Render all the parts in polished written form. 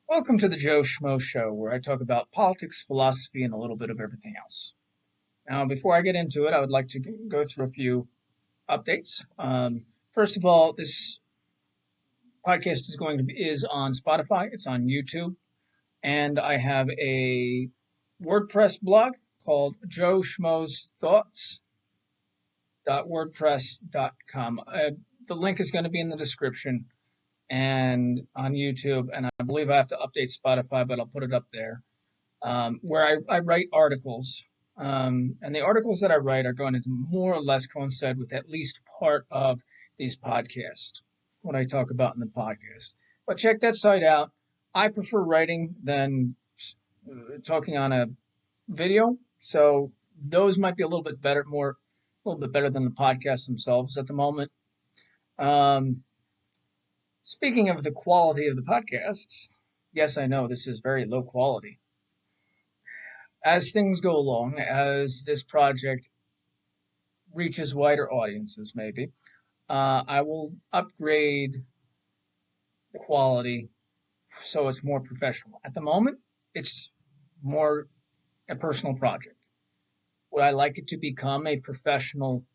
Welcome to the Joe Schmo Show, where I talk about politics, philosophy, and a little bit of everything else. Now, before I get into it, I would like to go through a few updates. First of all, this podcast is on Spotify, it's on YouTube, and I have a WordPress blog called Joe Schmo's Thoughts.wordpress.com. The link is going to be in the description and on YouTube, and I believe I have to update Spotify, but I'll put it up there, where I write articles. And the articles that I write are going to more or less coincide with at least part of these podcasts, what I talk about in the podcast. But check that site out. I prefer writing than talking on a video, so those might be a little bit better, a little bit better than the podcasts themselves at the moment. Speaking of the quality of the podcasts, yes, I know this is very low quality. As things go along, as this project reaches wider audiences, maybe, I will upgrade the quality so it's more professional. At the moment, it's more a personal project. Would I like it to become a professional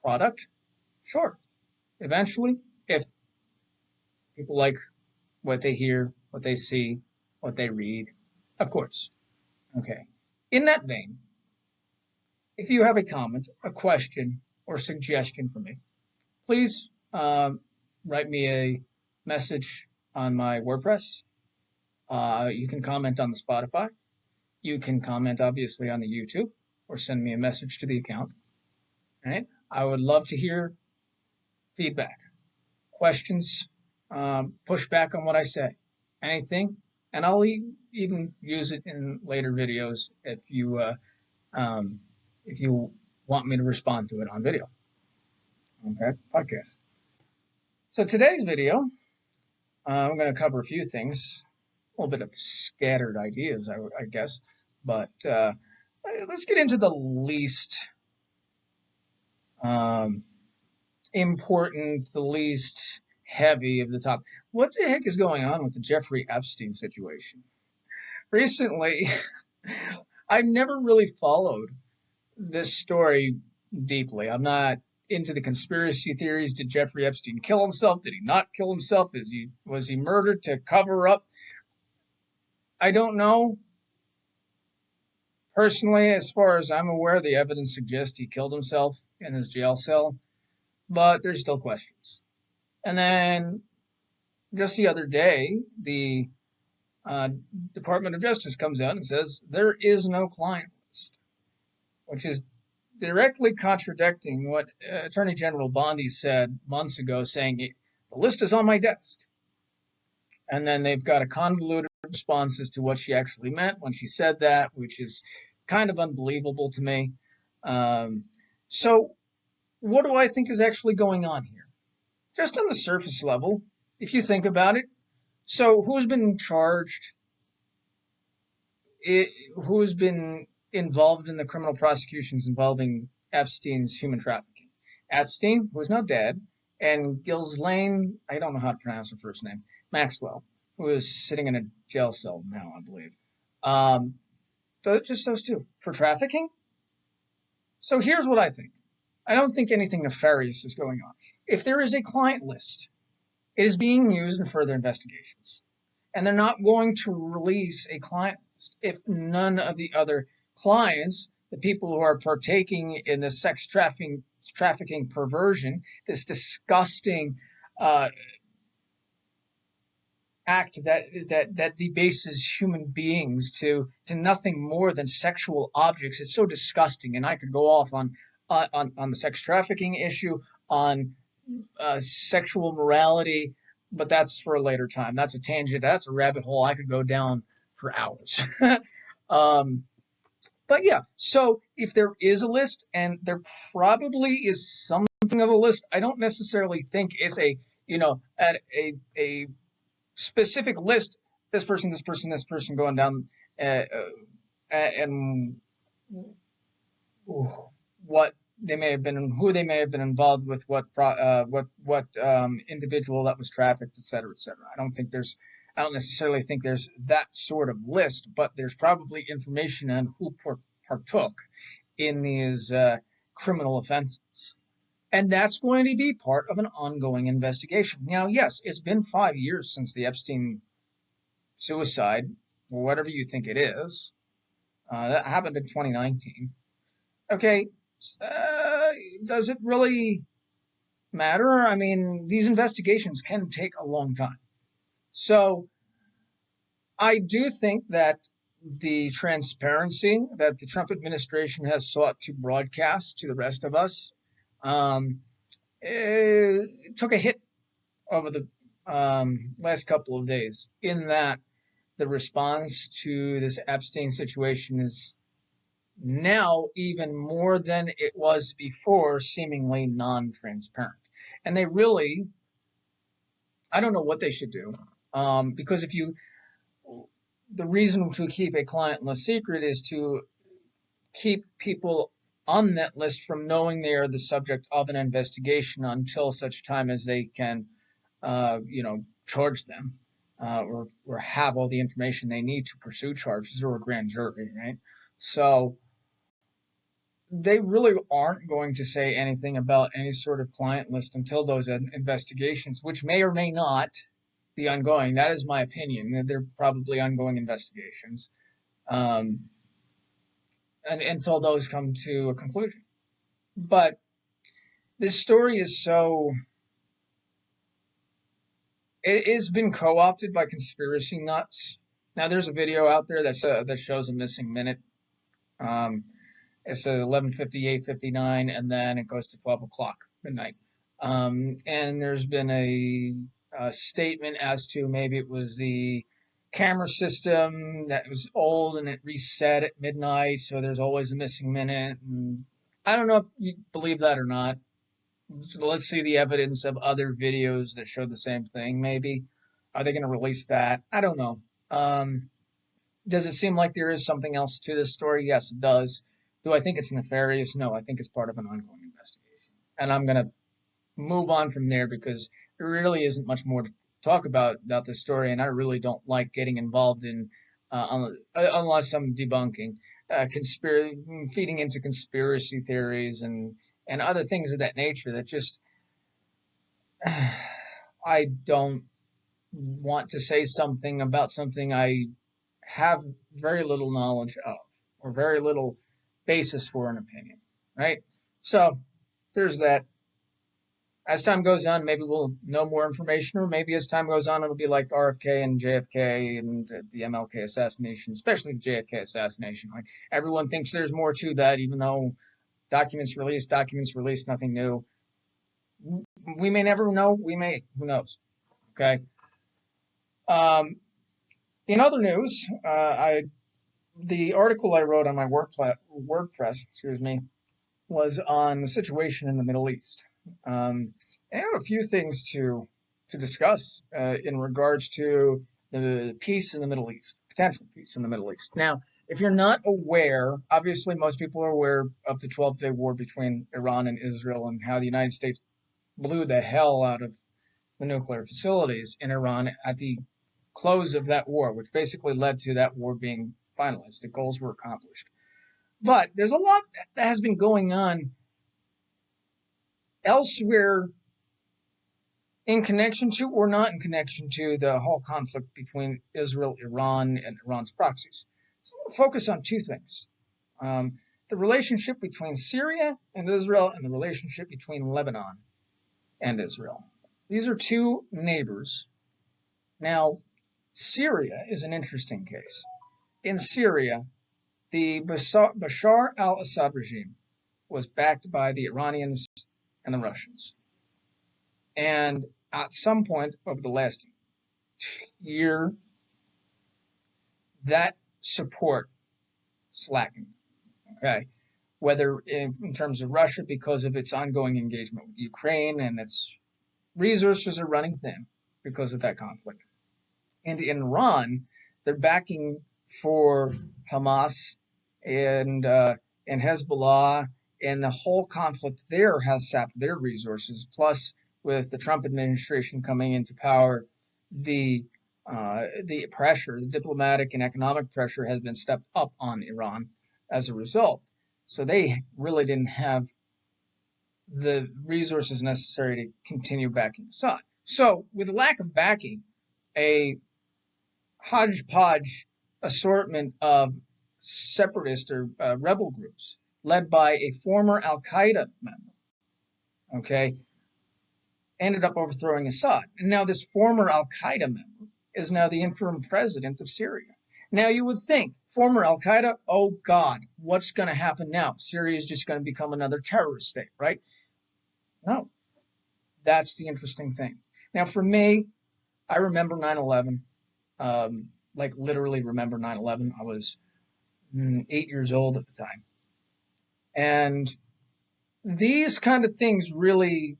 product? Sure. Eventually, if people like what they hear, what they see, what they read, of course. Okay. In that vein, if you have a comment, a question, or suggestion for me, please write me a message on my WordPress. You can comment on the Spotify. You can comment, obviously, on the YouTube, or send me a message to the account. Right? I would love to hear feedback, questions, pushback on what I say, anything, and I'll even use it in later videos if you want me to respond to it on video. Okay, podcast. So today's video, I'm going to cover a few things, a little bit of scattered ideas, I guess, but let's get into the least important, the least heavy of the top. What the heck is going on with the Jeffrey Epstein situation? Recently, I've never really followed this story deeply. I'm not into the conspiracy theories. Did Jeffrey Epstein kill himself? Did he not kill himself? Was he murdered to cover up? I don't know. Personally, as far as I'm aware, the evidence suggests he killed himself in his jail cell, but there's still questions. And then just the other day, the Department of Justice comes out and says there is no client list, which is directly contradicting what Attorney General Bondi said months ago, saying the list is on my desk. And then they've got a convoluted response as to what she actually meant when she said that, which is kind of unbelievable to me. So what do I think is actually going on here? Just on the surface level, if you think about it, so who's been charged? Who's been involved in the criminal prosecutions involving Epstein's human trafficking? Epstein, who is now dead, and Ghislaine, I don't know how to pronounce her first name, Maxwell, who is sitting in a jail cell now, I believe. Just those two. For trafficking? So here's what I think. I don't think anything nefarious is going on. If there is a client list, it is being used in further investigations. And they're not going to release a client list if none of the other clients, the people who are partaking in the sex trafficking perversion, this disgusting act that debases human beings to nothing more than sexual objects. It's so disgusting, and I could go off on the sex trafficking issue, on sexual morality, but that's for a later time. That's a tangent. That's a rabbit hole I could go down for hours. But yeah, so if there is a list, and there probably is something of a list, I don't necessarily think it's at a specific list, this person, this person, this person going down, and what they may have been, who they may have been involved with, what individual that was trafficked, et cetera, et cetera. I don't think there's I don't necessarily think there's that sort of list, but there's probably information on who partook in these criminal offenses. And that's going to be part of an ongoing investigation. Now, yes, it's been 5 years since the Epstein suicide, or whatever you think it is. That happened in 2019. Okay, uh, does it really matter? I mean, these investigations can take a long time. So I do think that the transparency that the Trump administration has sought to broadcast to the rest of us took a hit over the last couple of days, in that the response to this Epstein situation is now, even more than it was before, seemingly non-transparent. And they really, I don't know what they should do, because the reason to keep a client list secret is to keep people on that list from knowing they are the subject of an investigation until such time as they can, charge them, or have all the information they need to pursue charges, or a grand jury, right? So they really aren't going to say anything about any sort of client list until those investigations, which may or may not be ongoing. That is my opinion. They're probably ongoing investigations, and until those come to a conclusion. But this story is so, it's been co-opted by conspiracy nuts. Now, there's a video out there that shows a missing minute. It's 11:50, 8:59, and then it goes to 12 o'clock midnight. And there's been a statement as to maybe it was the camera system that was old and it reset at midnight, so there's always a missing minute. And I don't know if you believe that or not. So let's see the evidence of other videos that show the same thing, maybe. Are they going to release that? I don't know. Does it seem like there is something else to this story? Yes, it does. Do I think it's nefarious? No, I think it's part of an ongoing investigation. And I'm going to move on from there, because there really isn't much more to talk about this story, and I really don't like getting involved in, unless I'm debunking, feeding into conspiracy theories and other things of that nature that just, I don't want to say something about something I have very little knowledge of, or very little basis for an opinion, right? So there's that. As time goes on, maybe we'll know more information, or maybe as time goes on, it'll be like RFK and JFK and the MLK assassination, especially the JFK assassination. Like, everyone thinks there's more to that, even though documents released, nothing new. We may never know. We may. Who knows? Okay. In other news, the article I wrote on my WordPress, was on the situation in the Middle East. I have a few things to discuss in regards to the peace in the Middle East, potential peace in the Middle East. Now, if you're not aware, obviously most people are aware of the 12-day war between Iran and Israel, and how the United States blew the hell out of the nuclear facilities in Iran at the close of that war, which basically led to that war being finalized. The goals were accomplished. But there's a lot that has been going on elsewhere, in connection to or not in connection to the whole conflict between Israel, Iran, and Iran's proxies. So we'll focus on two things. The relationship between Syria and Israel, and the relationship between Lebanon and Israel. These are two neighbors. Now, Syria is an interesting case. In Syria, the Bashar al-Assad regime was backed by the Iranians and the Russians. And at some point over the last year, that support slackened. Okay, whether in terms of Russia, because of its ongoing engagement with Ukraine, and its resources are running thin because of that conflict. And in Iran, their backing for Hamas and Hezbollah, and the whole conflict there has sapped their resources. Plus, with the Trump administration coming into power, the The pressure, the diplomatic and economic pressure, has been stepped up on Iran as a result. So they really didn't have the resources necessary to continue backing Assad. So, with a lack of backing, a hodgepodge assortment of separatist or rebel groups led by a former Al Qaeda member, okay, ended up overthrowing Assad. And now this former Al Qaeda member is now the interim president of Syria. Now you would think, former Al Qaeda, oh God, what's going to happen now? Syria is just going to become another terrorist state, right? No, that's the interesting thing. Now for me, I remember 9/11, like literally remember 9/11. I was 8 years old at the time. And these kind of things really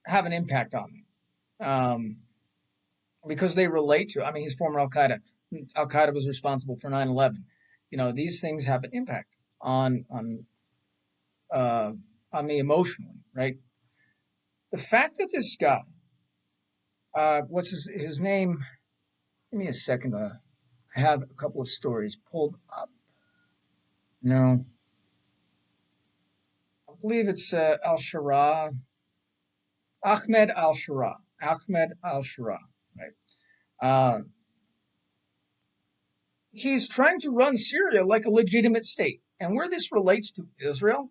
have an impact on me. Because they relate to, I mean, he's former Al Qaeda. Al Qaeda was responsible for 9/11. You know, these things have an impact uh, on me emotionally, right? The fact that this guy, what's his name? Give me a second. I have a couple of stories pulled up. No, I believe it's al-Shara, Ahmed al-Shara, Ahmed al-Shara, right? Uh, he's trying to run Syria like a legitimate state. And where this relates to Israel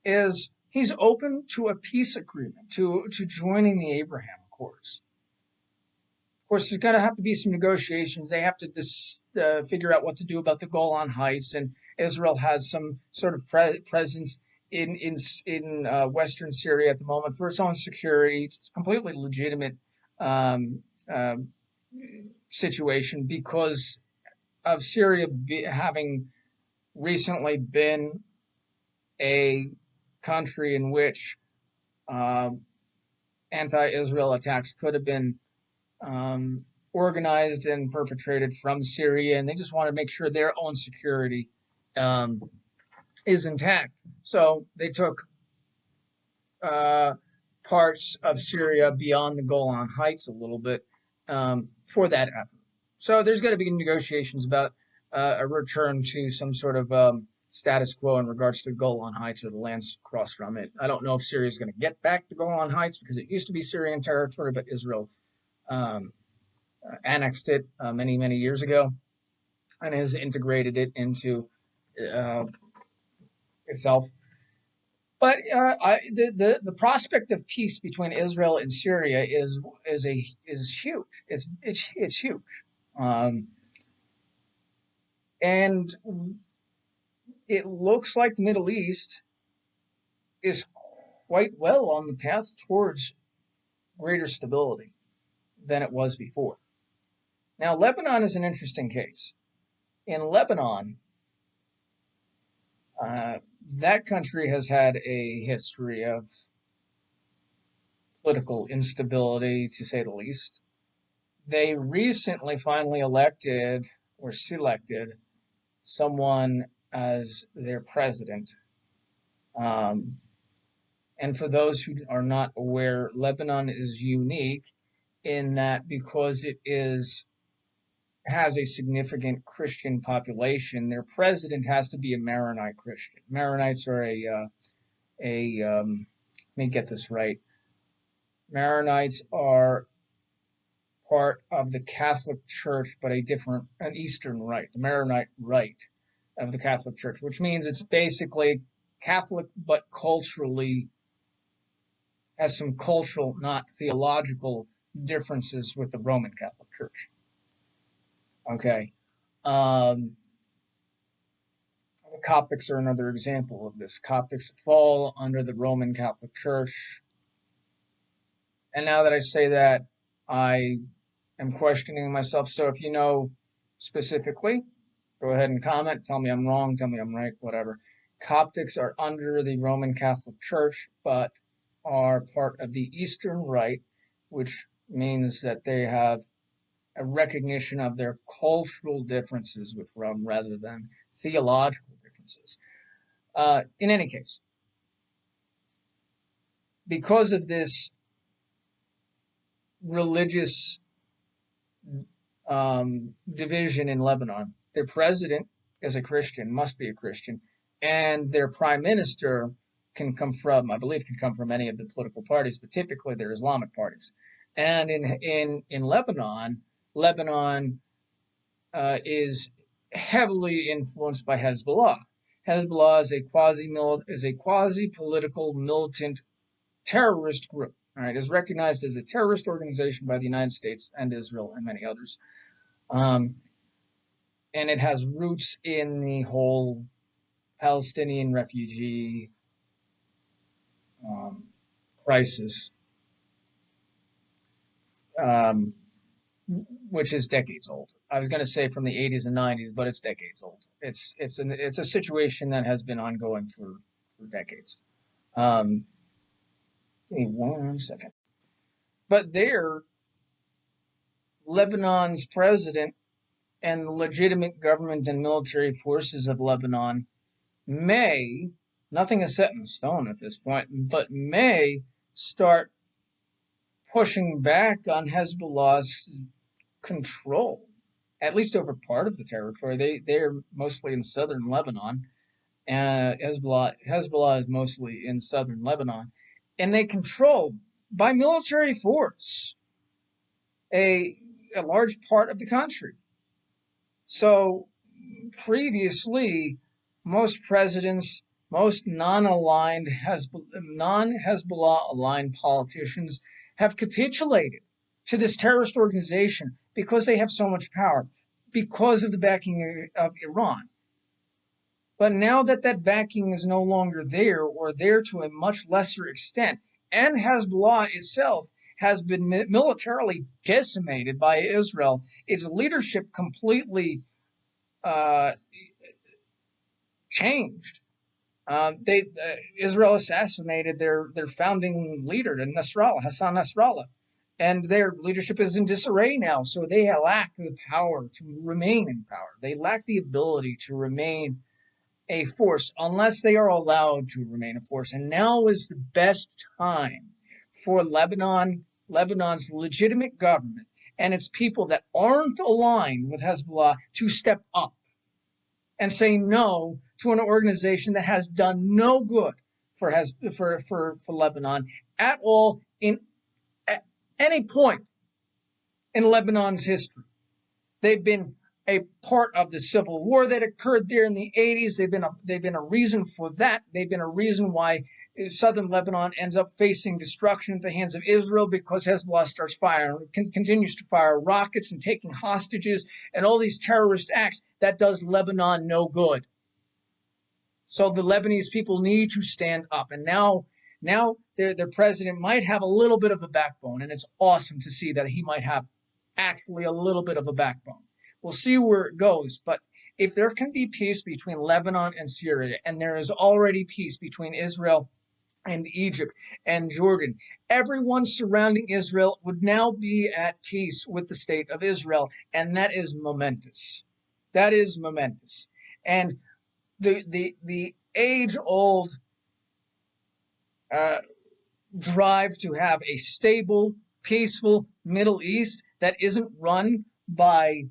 is he's open to a peace agreement, to joining the Abraham Accords. Of course, there's going to have to be some negotiations. They have to figure out what to do about the Golan Heights, and Israel has some sort of presence in Western Syria at the moment for its own security. It's a completely legitimate um, uh, situation because of Syria having recently been a country in which uh, anti-Israel attacks could have been organized and perpetrated from Syria, and they just want to make sure their own security um, is intact. So they took uh, parts of Syria beyond the Golan Heights a little bit for that effort. So there's going to be negotiations about a return to some sort of status quo in regards to the Golan Heights or the lands across from it. I don't know if Syria is going to get back the Golan Heights because it used to be Syrian territory, but Israel um, annexed it many years ago and has integrated it into uh, itself. But the prospect of peace between Israel and Syria is huge. It's huge, um, and it looks like the Middle East is quite well on the path towards greater stability than it was before. Now, Lebanon is an interesting case. In Lebanon, that country has had a history of political instability, to say the least. They recently finally elected or selected someone as their president. Um, and for those who are not aware, Lebanon is unique in that because it has a significant Christian population, their president has to be a Maronite Christian. Maronites are let me get this right. Maronites are part of the Catholic Church, but an Eastern rite, the Maronite rite of the Catholic Church, which means it's basically Catholic, but culturally has some cultural, not theological differences with the Roman Catholic Church. Okay. Um, the Coptics are another example of this. Coptics fall under the Roman Catholic Church. And now that I say that, I am questioning myself. So if you know specifically, go ahead and comment. Tell me I'm wrong. Tell me I'm right. Whatever. Coptics are under the Roman Catholic Church, but are part of the Eastern Rite, which means that they have a recognition of their cultural differences with Rome rather than theological differences. In any case, because of this religious division in Lebanon. Their president is a Christian, must be a Christian, and their prime minister can come from, I believe, can come from any of the political parties, but typically they're Islamic parties. And in Lebanon is heavily influenced by Hezbollah. Hezbollah is a quasi political militant terrorist group. All right, is recognized as a terrorist organization by the United States and Israel and many others. Um, and it has roots in the whole Palestinian refugee um, crisis, um, which is decades old. I was going to say from the 80s and 90s, but it's decades old. It's a situation that has been ongoing for decades. Um, Give me 1 second. But there, Lebanon's president and the legitimate government and military forces of Lebanon may, nothing is set in stone at this point, but may start pushing back on Hezbollah's control, at least over part of the territory. They're mostly in southern Lebanon. Hezbollah is mostly in southern Lebanon, and they control by military force a large part of the country. So previously, most presidents, most non-Hezbollah aligned politicians have capitulated to this terrorist organization because they have so much power, because of the backing of Iran. But now that that backing is no longer there, or there to a much lesser extent, and Hezbollah itself has been militarily decimated by Israel, its leadership completely uh, changed. Israel assassinated their founding leader, Hassan Nasrallah, and their leadership is in disarray now. So they lack the power to remain in power. They lack the ability to remain a force unless they are allowed to remain a force. And now is the best time for Lebanon's legitimate government and its people that aren't aligned with Hezbollah to step up and say no to an organization that has done no good for Lebanon at all at any point in Lebanon's history. They've been a part of the civil war that occurred there in the 80s. They've been a reason for that. They've been a reason why southern Lebanon ends up facing destruction at the hands of Israel, because Hezbollah starts continues to fire rockets and taking hostages and all these terrorist acts that does Lebanon no good. So the Lebanese people need to stand up. And now their president might have a little bit of a backbone, and it's awesome to see that he might have actually a little bit of a backbone. We'll see where it goes, but if there can be peace between Lebanon and Syria, and there is already peace between Israel and Egypt and Jordan, everyone surrounding Israel would now be at peace with the state of Israel, and that is momentous. That is momentous. And the age-old drive to have a stable, peaceful Middle East that isn't run by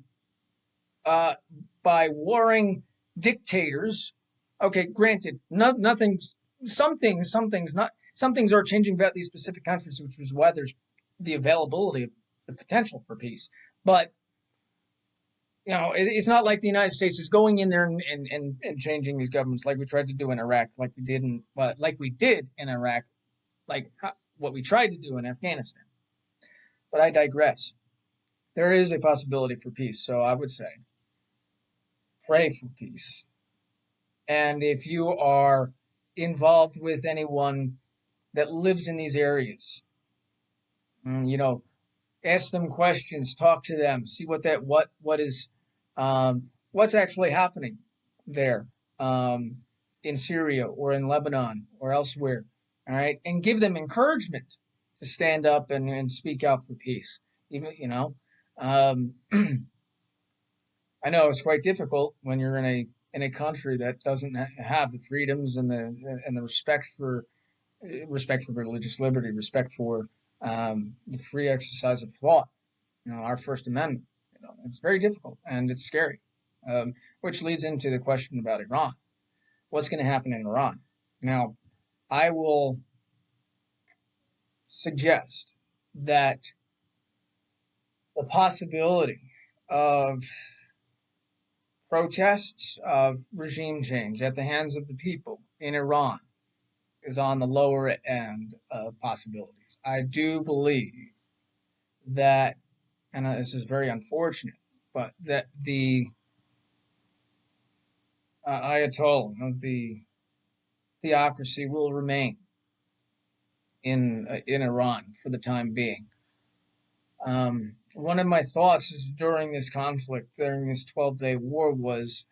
warring dictators. Okay, granted, nothing. Some things are changing about these specific countries, which is why there's the availability of the potential for peace. But it's not like the United States is going in there and changing these governments like we tried to do in Iraq, like we did in Iraq, like what we tried to do in Afghanistan. But I digress. There is a possibility for peace, so I would say pray for peace. And if you are involved with anyone that lives in these areas, ask them questions, talk to them, see what's actually happening there, in Syria or in Lebanon or elsewhere. All right, and give them encouragement to stand up and speak out for peace. Even I know it's quite difficult when you're in a country that doesn't have the freedoms and the respect for religious liberty, respect for the free exercise of thought. Our First Amendment. It's very difficult and it's scary, which leads into the question about Iran. What's going to happen in Iran? Now, I will suggest that the possibility of protests of regime change at the hands of the people in Iran is on the lower end of possibilities. I do believe that, and this is very unfortunate, but that the Ayatollah of the theocracy will remain in Iran for the time being. One of my thoughts is during this conflict, during this 12-day war, was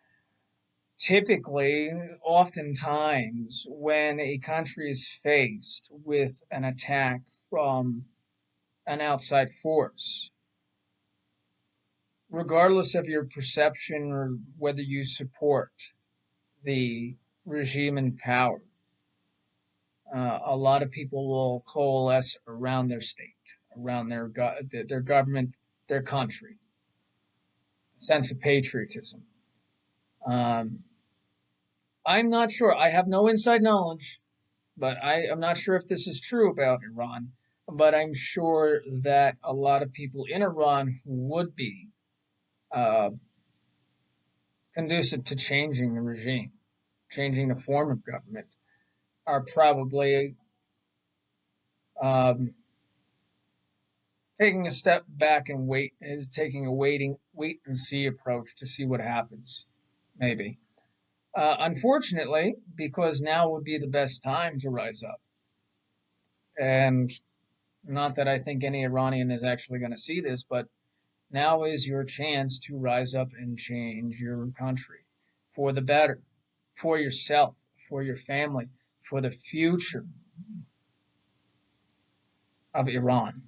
typically, oftentimes, when a country is faced with an attack from an outside force, regardless of your perception or whether you support the regime in power, a lot of people will coalesce around their state, around their government, their country. A sense of patriotism. Um, I'm not sure. I have no inside knowledge, but I'm not sure if this is true about Iran. But I'm sure that a lot of people in Iran who would be uh, conducive to changing the regime, changing the form of government, are probably um, taking a step back and taking a wait and see approach to see what happens. Maybe. Unfortunately, because now would be the best time to rise up. And not that I think any Iranian is actually going to see this, but now is your chance to rise up and change your country for the better, for yourself, for your family, for the future of Iran.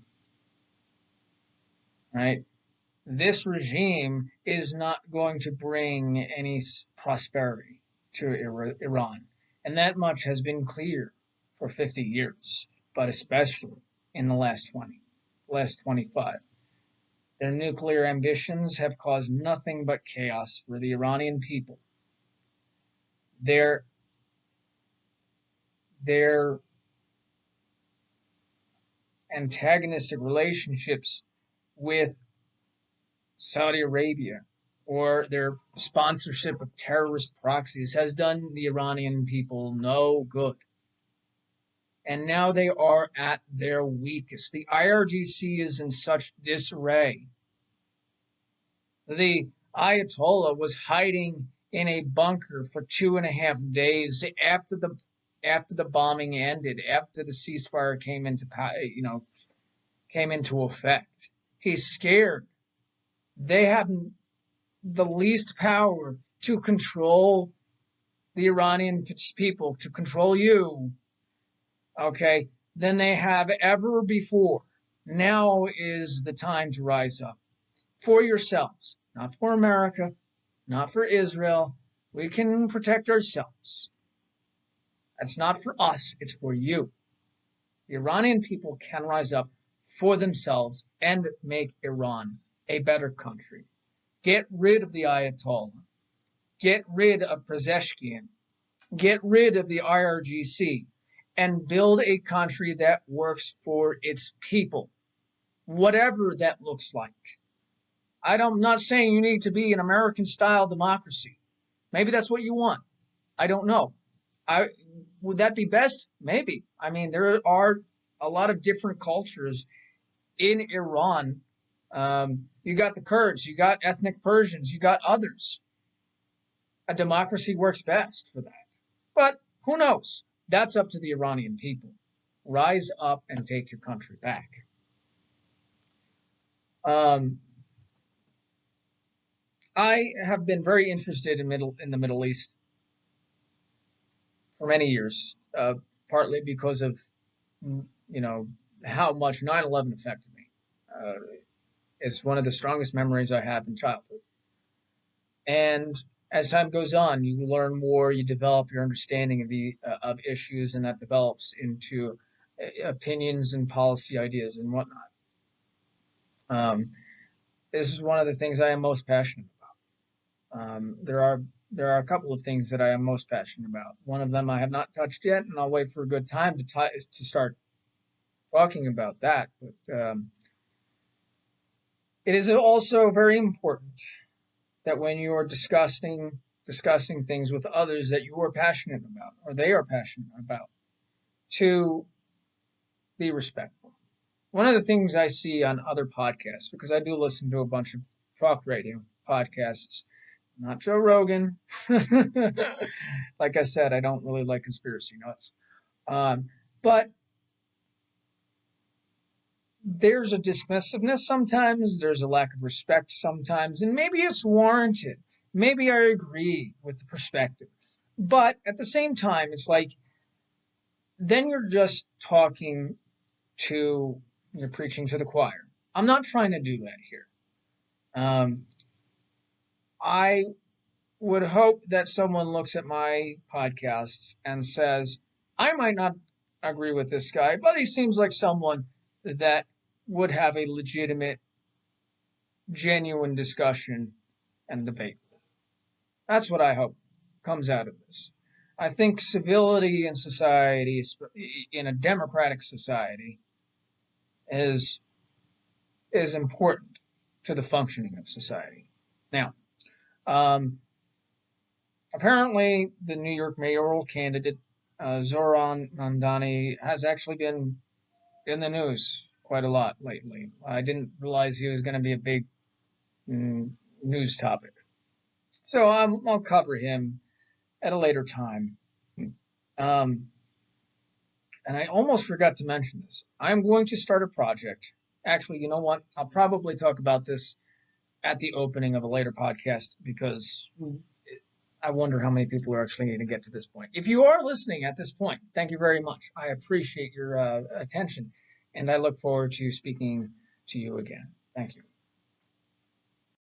Right? This regime is not going to bring any prosperity to Iran. And that much has been clear for 50 years, but especially in the last 25. Their nuclear ambitions have caused nothing but chaos for the Iranian people. Their their antagonistic relationships with Saudi Arabia or their sponsorship of terrorist proxies has done the Iranian people no good. And now they are at their weakest. The IRGC is in such disarray. The Ayatollah was hiding in a bunker for 2.5 days after the bombing ended, after the ceasefire came into effect. He's scared. They have the least power to control the Iranian people, to control you, okay, than they have ever before. Now is the time to rise up for yourselves, not for America, not for Israel. We can protect ourselves. That's not for us, it's for you. The Iranian people can rise up for themselves and make Iran a better country. Get rid of the Ayatollah. Get rid of Pezeshkian. Get rid of the IRGC and build a country that works for its people, whatever that looks like. I'm not saying you need to be an American-style democracy. Maybe that's what you want. I don't know. Would that be best? Maybe. I mean, there are a lot of different cultures in Iran. You got the Kurds, you got ethnic Persians, you got others. A democracy works best for that. But who knows? That's up to the Iranian people. Rise up and take your country back. I have been very interested in the Middle East for many years, partly because of how much 9/11 affected me. It's one of the strongest memories I have in childhood. And as time goes on, you learn more, you develop your understanding of issues, and that develops into opinions and policy ideas and whatnot. Um, This is one of the things I am most passionate about. There are a couple of things that I am most passionate about. One of them I have not touched yet, and I'll wait for a good time to start talking about that. But it is also very important that when you are discussing things with others that you are passionate about or they are passionate about, to be respectful. One of the things I see on other podcasts, because I do listen to a bunch of talk radio podcasts, not Joe Rogan. Like I said, I don't really like conspiracy nuts. But there's a dismissiveness sometimes, there's a lack of respect sometimes, and maybe it's warranted. Maybe I agree with the perspective. But at the same time, it's like, then you're just you're preaching to the choir. I'm not trying to do that here. I would hope that someone looks at my podcasts and says, I might not agree with this guy, but he seems like someone that would have a legitimate, genuine discussion and debate with. That's what I hope comes out of this. I think civility in society, in a democratic society, is important to the functioning of society. Now, apparently, the New York mayoral candidate Zoran Mandani has actually been in the news quite a lot lately. I didn't realize he was going to be a big news topic, so I'll cover him at a later time. Um, and I almost forgot to mention this. I'm going to start a project. Actually, you know what? I'll probably talk about this at the opening of a later podcast because I wonder how many people are actually going to get to this point. If you are listening at this point, thank you very much. I appreciate your attention, and I look forward to speaking to you again. Thank you.